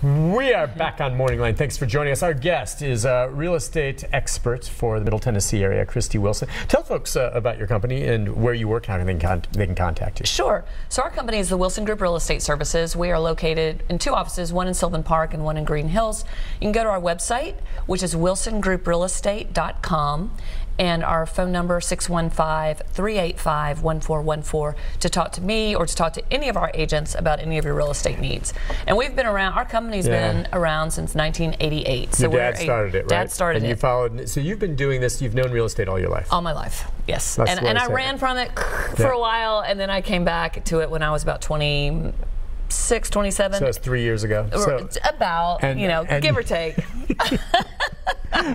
We are back on Morning Line. Thanks for joining us. Our guest is a real estate expert for the Middle Tennessee area, Christie Wilson. Tell folks about your company and where you work, how they can contact you. Sure. So our company is the Wilson Group Real Estate Services. We are located in 2 offices, one in Sylvan Park and one in Green Hills. You can go to our website, which is wilsongrouprealestate.com. And our phone number 615-385-1414 to talk to me or to talk to any of our agents about any of your real estate needs. And we've been around, our company's been around since 1988. So your dad started it, right? Dad started it. And you followed, so you've been doing this, you've known real estate all your life? All my life, yes. And I ran from it for a while, and then I came back to it when I was about 26, 27. So that's 3 years ago. So, about, you know, give or take.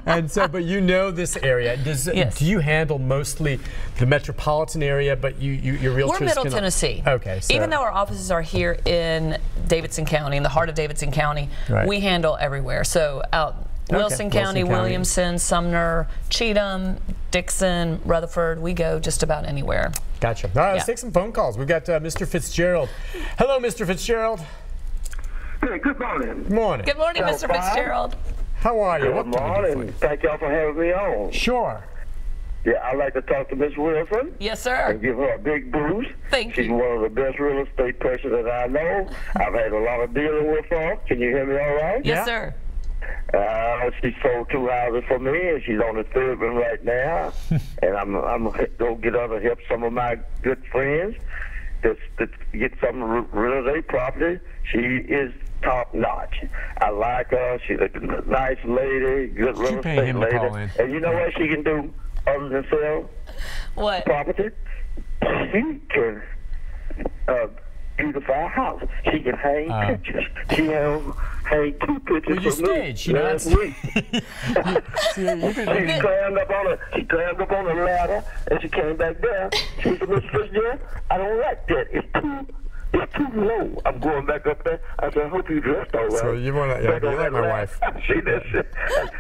And so, but you know this area. Yes. Do you handle mostly the metropolitan area, but your realtors? We're Middle Tennessee. Okay. So. Even though our offices are here in Davidson County, in the heart of Davidson County, we handle everywhere. So out Wilson County, Williamson, Sumner, Cheatham, Dixon, Rutherford, we go just about anywhere. Gotcha. All right, let's take some phone calls. We've got Mr. Fitzgerald. Hello, Mr. Fitzgerald. Hey, good morning. Good morning. Good morning, Mr. Fitzgerald. How are you? Good morning. Thank y'all for having me on. Sure. Yeah, I'd like to talk to Miss Wilson. Yes, sir. And give her a big boost. Thank you. She's one of the best real estate persons that I know. I've had a lot of dealing with her. Can you hear me all right? Yes, sir. She sold 2 houses for me, and she's on the 3rd one right now. And I'm going to get her to help some of my good friends to get some real estate property. She is top notch. I like her. She's a nice lady, good real estate lady. And you know what she can do other than sell property? She can beautify a house. She can hang pictures. She hang 2 pictures you for stage, me last week. She climbed up on the ladder and she came back down. She said, Mr. Fitzgerald, I don't like that. It's too low. I'm going back up there. I said, I hope you dressed all right. So you want to, you like my wife. See that shit?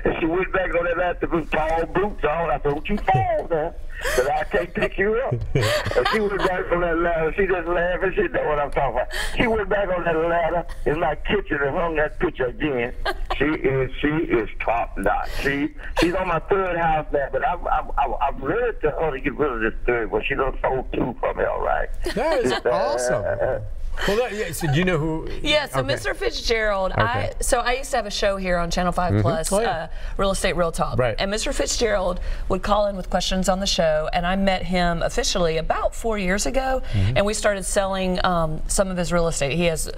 And she went back on that ladder with tall boots on. I said, don't you fall now, because I can't pick you up. And she went back on that ladder. She just laughed and she know what I'm talking about. She went back on that ladder in my kitchen and hung that picture again. She is top notch. She's on my 3rd house now, but I'm ready to her to get rid of this 3rd one. She done sold 2 for me, all right. That is awesome. Well, so do you know who? Yeah, so Mr. Fitzgerald, I used to have a show here on Channel 5 Plus, Real Estate Real Talk. Right. And Mr. Fitzgerald would call in with questions on the show, and I met him officially about 4 years ago, and we started selling some of his real estate. He has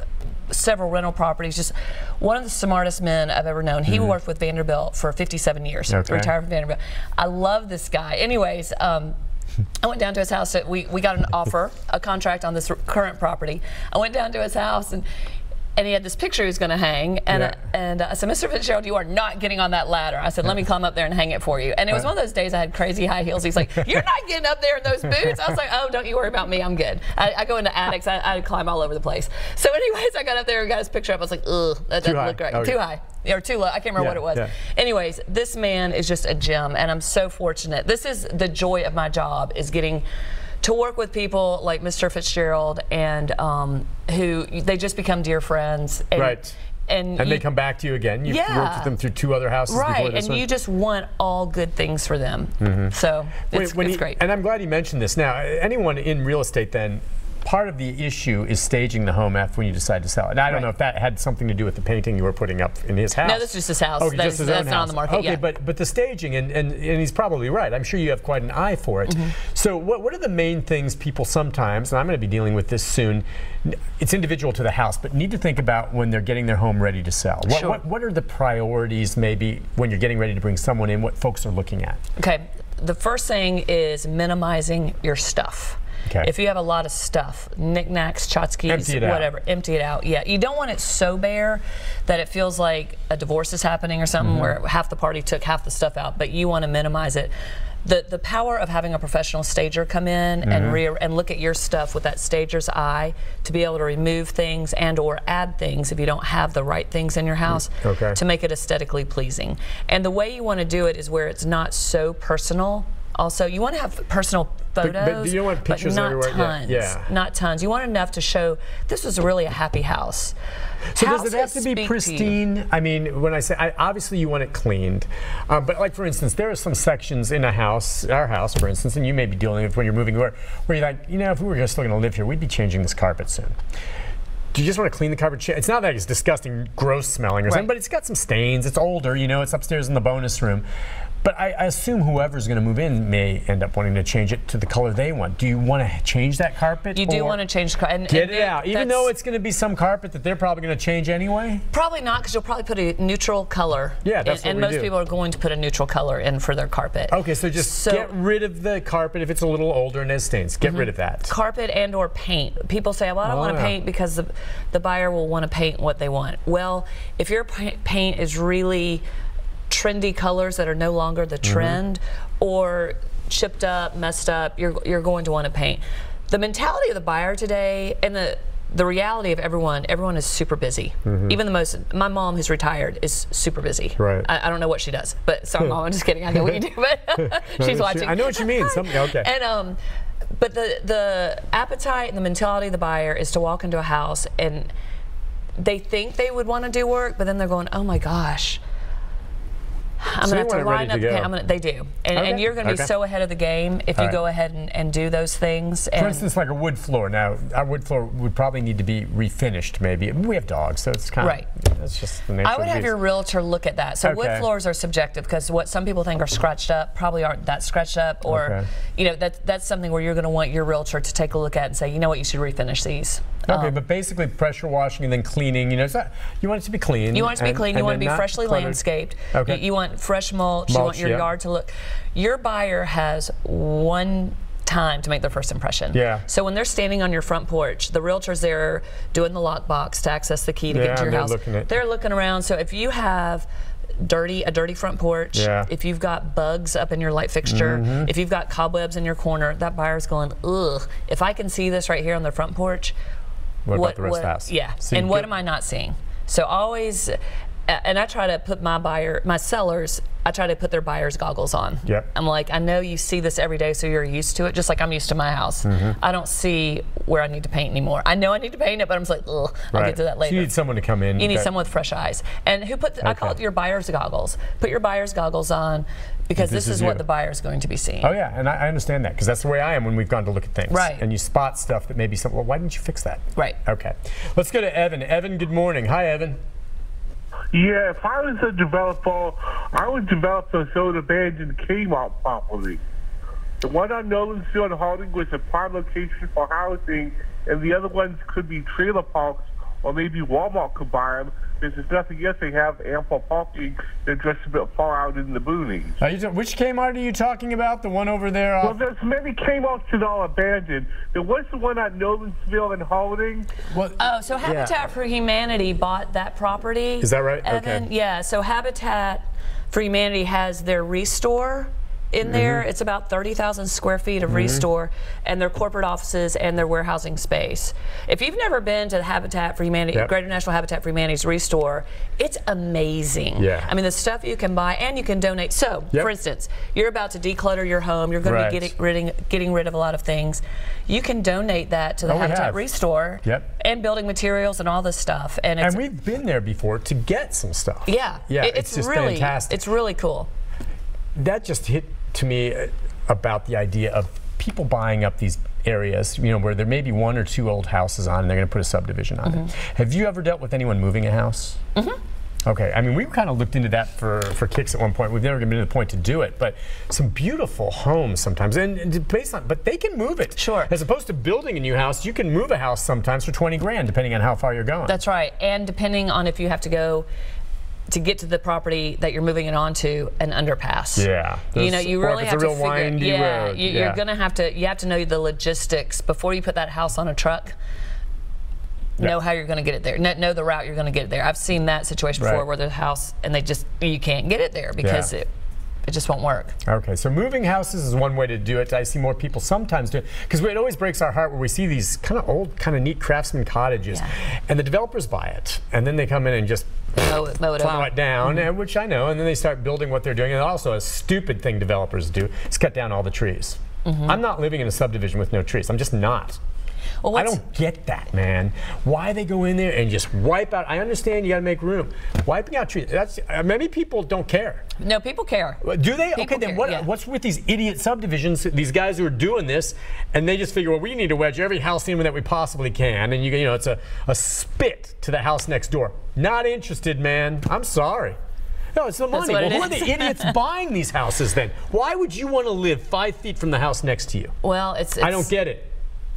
several rental properties, just one of the smartest men I've ever known. He worked with Vanderbilt for 57 years, retired from Vanderbilt. I love this guy. Anyways, I went down to his house. We got an offer, a contract on this current property. I went down to his house, and he had this picture he was going to hang. And I said, Mr. Fitzgerald, you are not getting on that ladder. I said, let me climb up there and hang it for you. And it was one of those days I had crazy high heels. He's like, you're not getting up there in those boots. I was like, oh, don't you worry about me. I'm good. I go into attics. I climb all over the place. So anyways, I got up there and got his picture up. I was like, ugh, that doesn't look right. Too high. Or too low. I can't remember what it was. Anyways, this man is just a gem, and I'm so fortunate. This is the joy of my job, is getting to work with people like Mr. Fitzgerald, and who they just become dear friends. And, and they come back to you again. You've worked with them through 2 other houses before this one. You just want all good things for them. So it's great. And I'm glad you mentioned this. Now, anyone in real estate then, part of the issue is staging the home after when you decide to sell it. And I don't know if that had something to do with the painting you were putting up in his house. No, that's just his house. Okay, that's not on the market yet. But the staging, and he's probably right. I'm sure you have quite an eye for it. So what are the main things people sometimes, and I'm going to be dealing with this soon, it's individual to the house, but need to think about when they're getting their home ready to sell? What are the priorities maybe when you're getting ready to bring someone in, what folks are looking at? Okay, the first thing is minimizing your stuff. If you have a lot of stuff, knickknacks, tchotchkes, whatever, empty it out. Yeah, you don't want it so bare that it feels like a divorce is happening or something where half the party took half the stuff out, but you want to minimize it. The power of having a professional stager come in and look at your stuff with that stager's eye to be able to remove things and or add things if you don't have the right things in your house to make it aesthetically pleasing. And the way you want to do it is where it's not so personal. Also, you want to have personal photos, but you don't want pictures but not everywhere. tons. Yeah. Not tons. You want enough to show this was really a happy house. So does it have to be pristine? I mean, when I say, obviously you want it cleaned, but like for instance, there are some sections in a house, our house for instance, and you may be dealing with when you're moving, where you're like, you know, if we were just still going to live here, we'd be changing this carpet soon. Do you just want to clean the carpet? It's not like it's disgusting, gross smelling or something, but it's got some stains. It's older, you know, it's upstairs in the bonus room. But I assume whoever's going to move in may end up wanting to change it to the color they want. Do you want to change that carpet? You do want to change the carpet. Get it out, even though it's going to be some carpet that they're probably going to change anyway? Probably not, because you'll probably put a neutral color. Yeah, that's what we do. And most people are going to put a neutral color in for their carpet. Okay, so just get rid of the carpet if it's a little older and has stains. Get rid of that. Carpet and or paint. People say, well, I don't want to paint because the buyer will want to paint what they want. Well, if your paint is really trendy colors that are no longer the trend, or chipped up, messed up, you're going to want to paint. The mentality of the buyer today, and the reality of everyone is super busy. Even my mom who's retired is super busy. Right. I don't know what she does, but sorry, Mom, I'm just kidding. I know what you do, but she's watching. I know what you mean. Okay. And but the appetite and the mentality of the buyer is to walk into a house and they think they would want to do work, but then they're going, oh my gosh, I'm going to have to line up. They do. And you're going to be so ahead of the game if you go ahead and do those things. For instance, like a wood floor. Now, our wood floor would probably need to be refinished, maybe. We have dogs, so it's kind of, that's just the nature of the beast. I would have your realtor look at that. So wood floors are subjective, because what some people think are scratched up probably aren't that scratched up, or you know, that's something where you're going to want your realtor to take a look at and say, you know what, you should refinish these. Okay, but basically pressure washing and then cleaning. You know, you want it to be clean. You want it to be clean. You want it to be freshly landscaped. Okay. You want fresh mulch. You want your yard to look. Your buyer has one time to make their first impression. Yeah. So when they're standing on your front porch, the realtor's there doing the lockbox to access the key to get to your house. They're looking around. So if you have a dirty front porch, if you've got bugs up in your light fixture, if you've got cobwebs in your corner, that buyer's going, ugh, if I can see this right here on the front porch, what about the rest of the house? Yeah, and what am I not seeing? So always, and I try to put my sellers, I try to put their buyer's goggles on. Yep. I'm like, I know you see this every day, so you're used to it, just like I'm used to my house. I don't see where I need to paint anymore. I know I need to paint it, but I'm just like, ugh, I'll get to that later. So you need someone to come in. You need someone with fresh eyes. And who put, I call it your buyer's goggles. Put your buyer's goggles on, because this is what the buyer's going to be seeing. Oh yeah, and I understand that, because that's the way I am when we've gone to look at things. Right. And you spot stuff that maybe well, why didn't you fix that? Right. Okay. Let's go to Evan. Evan, good morning. Hi, Evan. Yeah, if I was a developer, I would develop a old abandoned Kmart property. The one on Nolensville and Harding was a prime location for housing, and the other ones could be trailer parks, or maybe Walmart could buy them. There's nothing else. They have ample parking. They're just a bit far out in the boonies. Which Kmart are you talking about? The one over there? Well, there's many Kmarts that are abandoned. There was the one at Nolensville and Harding. So Habitat for Humanity bought that property. Is that right? Evan? Okay. Yeah, so Habitat for Humanity has their Restore in there. It's about 30,000 square feet of Restore, and their corporate offices and their warehousing space. If you've never been to the Habitat for Humanity, Greater National Habitat for Humanity's Restore, it's amazing. Yeah. I mean, the stuff you can buy and you can donate. So, for instance, you're about to declutter your home. You're going to be getting rid of a lot of things. You can donate that to the Habitat Restore and building materials and all this stuff. And we've been there before to get some stuff. Yeah. It's just really fantastic. It's really cool. That just hit to me about the idea of people buying up these areas, you know, where there may be one or two old houses on and they're going to put a subdivision on it. Have you ever dealt with anyone moving a house? Okay, I mean, we kind of looked into that for kicks at one point. We've never been to the point to do it, but some beautiful homes sometimes, and based on, but they can move it. Sure. As opposed to building a new house, you can move a house sometimes for 20 grand, depending on how far you're going. That's right, and depending on if you have to go to get to the property that you're moving it onto, an underpass. Yeah. You know, you really have to figure. Road. You're going to have to. You have to know the logistics before you put that house on a truck. Know how you're going to get it there. Know the route you're going to get it there. I've seen that situation before where there's a house and you can't get it there because It just won't work. Okay, so moving houses is one way to do it. I see more people sometimes do it, because it always breaks our heart where we see these kind of old, kind of neat craftsman cottages, and the developers buy it, and then they come in and just mow it down, and, which I know, and then they start building what they're doing. And also a stupid thing developers do is cut down all the trees. I'm not living in a subdivision with no trees. I'm just not. Well, I don't get that, man. Why they go in there and just wipe out? I understand you got to make room. Wiping out trees. That's many people don't care. No, people care. Do they? People okay, then care, what's with these idiot subdivisions? These guys who are doing this, and they just figure, well, we need to wedge every house in that we possibly can, and you know, it's a spit to the house next door. Not interested, man. I'm sorry. No, it's the money. Well, who are the idiots buying these houses then? Why would you want to live 5 feet from the house next to you? Well, it's I don't get it.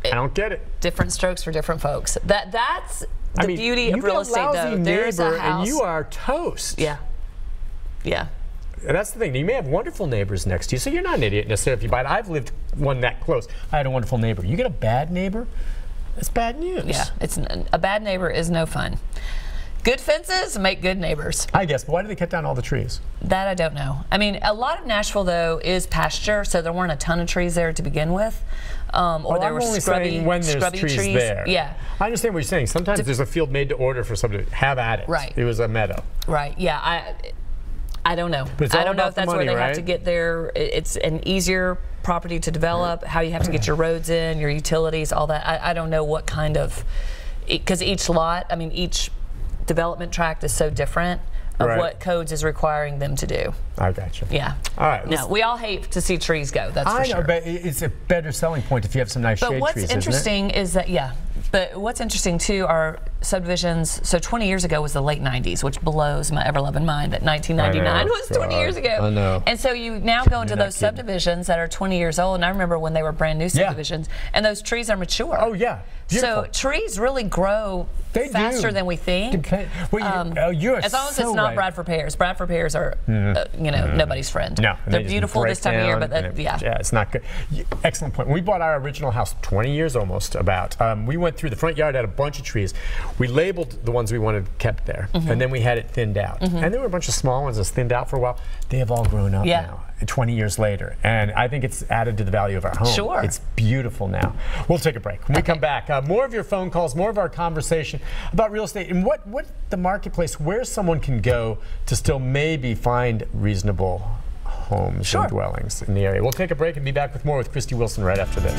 I don't get it. Different strokes for different folks. That's the beauty of real estate, though. There's a house, and you are toast. Yeah. Yeah. And that's the thing. You may have wonderful neighbors next to you, so you're not an idiot necessarily if you buy it. I've lived one that close. I had a wonderful neighbor. You get a bad neighbor, that's bad news. Yeah. A bad neighbor is no fun. Good fences make good neighbors. I guess, but why do they cut down all the trees? That I don't know. I mean, a lot of Nashville, though, is pasture, so there weren't a ton of trees there to begin with. Or there were scrubby trees there. Yeah. I understand what you're saying. Sometimes there's a field made to order for somebody. Have at it. Right. It was a meadow. Right. Yeah. I don't know. But it's all I don't know about if that's the money, where they right? have to get there. It's an easier property to develop, how you have to get your roads in, your utilities, all that. I don't know what kind of, because each lot, I mean, each development tract is so different of what codes is requiring them to do. I got you. Yeah. All right. No, we all hate to see trees go. That's for sure. I know, but it's a better selling point if you have some nice shade trees. But what's interesting is that but what's interesting too are subdivisions. So 20 years ago was the late 90s, which blows my ever-loving mind that 1999 was 20 years ago. I know. And so you now go into those subdivisions that are 20 years old, and I remember when they were brand new subdivisions, and those trees are mature. Oh yeah. Beautiful. So trees really grow faster than we think. You are as long as so it's not right. Bradford pears. Bradford pears are, you know, nobody's friend. No, they're beautiful this time of year, but it's not good. Excellent point. When we bought our original house 20 years almost about, we went through the front yard, had a bunch of trees. We labeled the ones we wanted kept there, and then we had it thinned out. And there were a bunch of small ones that's thinned out for a while. They have all grown up now. 20 years later, and I think it's added to the value of our home. Sure. It's beautiful now. We'll take a break. When we come back, more of your phone calls, more of our conversation about real estate and what the marketplace, where someone can go to still maybe find reasonable homes and dwellings in the area. We'll take a break and be back with more with Christie Wilson right after this.